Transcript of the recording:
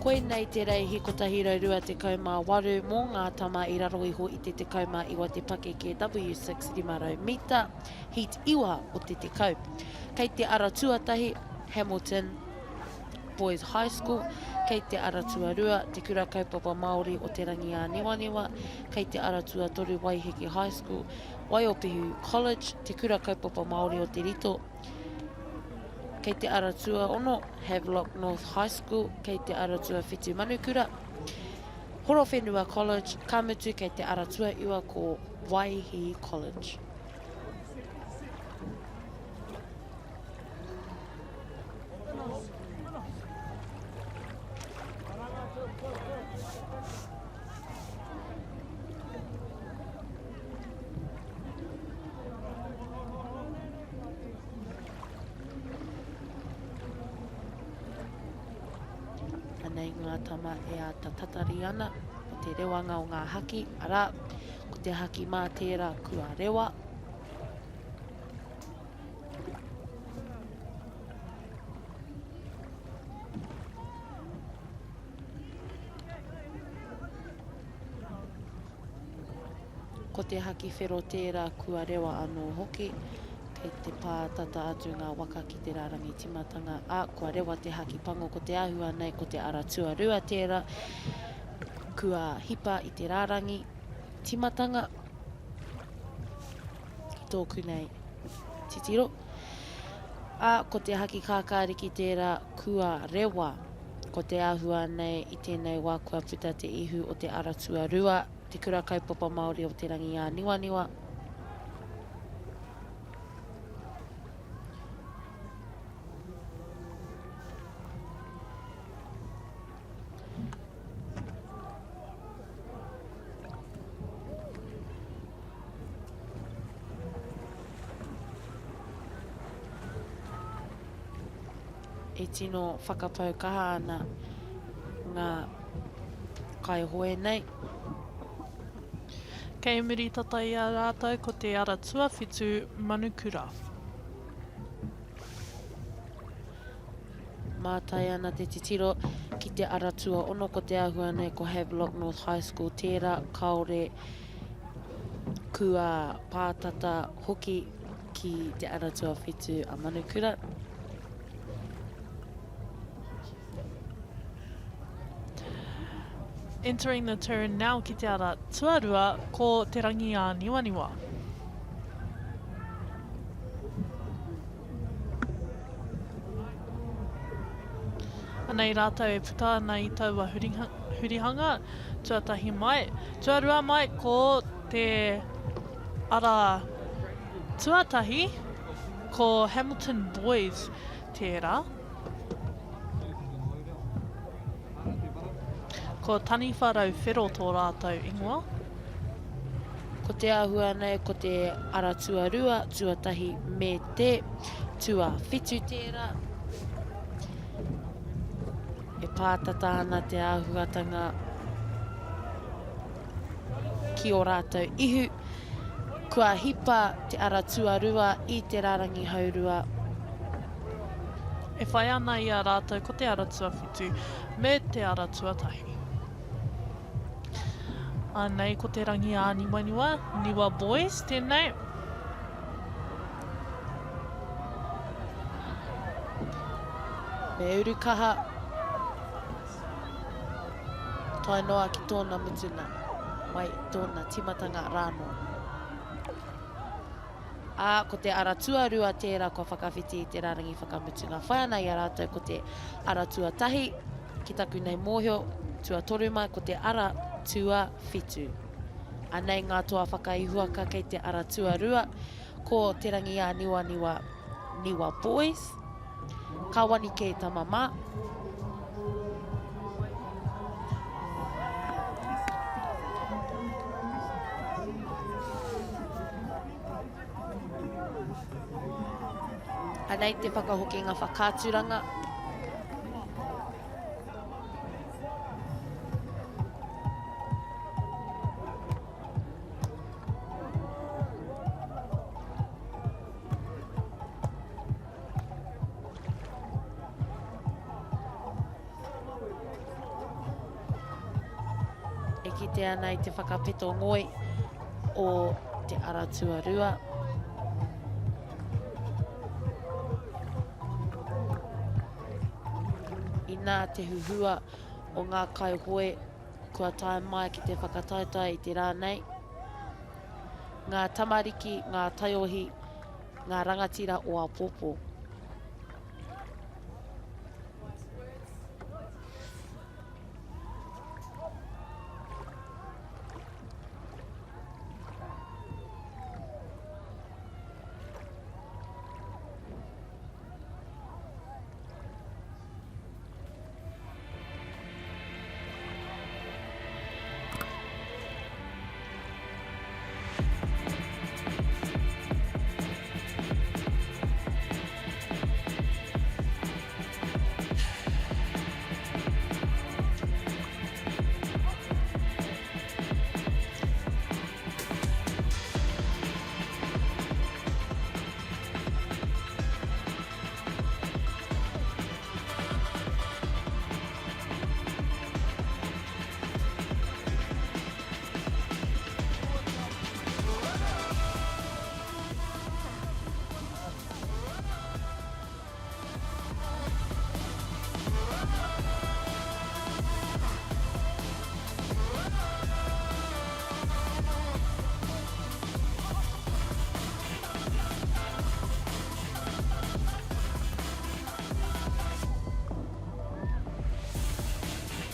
Koe nei te reihi ko tahiro rua te kaumā waru mō ngā tama I raro iho I te kaumā iwa te pake ke W6 rimaro mita, heat iwa o te kau. Kei te ara tuatahi, Hamilton Boys High School, kei te ara tuarua, te kura kaupapa Māori o te rangi a Niwaniwa, kei te ara tuatoru Waiheke High School, Waiopēhu College, te kura kaupapa Māori o te rito, kei te ara tua ono, Havelock North High School, kei te ara tua whitu manukura, Horowhenua College, Kamutu kei te ara tua iwa ko Waihi College. Nei ngā tama e a tatari ana o te rewanga o ngā haki, arā, ko te haki mā tērā kua rewa. Ko te haki whero tērā kua rewa anō hoki, kei te pātata atu ngā waka ki te rārangi timatanga. Kua rewa te haki pango ko te āhua nei ko te ara tuarua tērā. Kua hipa I te rārangi timatanga. Ki tōku nei titiro. Ko te haki kākāriki tērā kua rewa. Ko te āhua nei I tēnei wā kua puta te ihu o te ara tuarua. Te kura kaupapa Māori o te rangi a Niwaniwa. E tino whakapau kaha ana ngā kai hoe nei. Kei muri tatai a rātou ko te ara tuawhitu manukura. Mātai ana te titiro ki te ara tua ono ko te āhua nei ko Havelock North High School tērā, kaore kua pātata hoki ki te ara tuawhitu a manukura. Entering the turn now ki te ara tuarua ko te rangi a Niwaniwa. Anei rātou e puta ana I taua hurihanga, tuatahi mai. Tuarua mai ko te ara tuatahi ko Hamilton Boys tērā. Ko tani wharau whero tō rātou ingoa. Ko te āhua nei ko te ara tuarua, tuatahi me te tua whitu tērā. E pātata ana te āhuatanga ki o rātou ihu. Kua hipa te ara tuarua I te rārangi haurua. E whai ana I a rātou ko te ara tuawhitu me te ara tuatahi. Anei ko te rangi a Niwaniwa, Niwa Boys, tēnei. Me uru kaha. Tai noa ki tōna mutuna. Mai tōna timatanga rāno. Ko te ara tuarua tērā kua whakawhiti I te rārangi whakamutunga. Whai ana I a rātou ko te ara tuatahi. Ki taku nei mōhio, tuatoru mai ko te ara tua whitu. Anei ngā toa whakaihuaka kei te ara tuarua ko te rangi a Niwaniwa, Niwa Boys. Kawani kei tamama. Anei te whakahoki ngā whakāturanga. ki te ana i te whakapeto ngoi o te ara tuarua. I nā te huhua o ngā kaihoe kua tae mai ki te whakataetai i te rānei. Ngā tamariki, ngā taiohi, ngā rangatira o Apopo.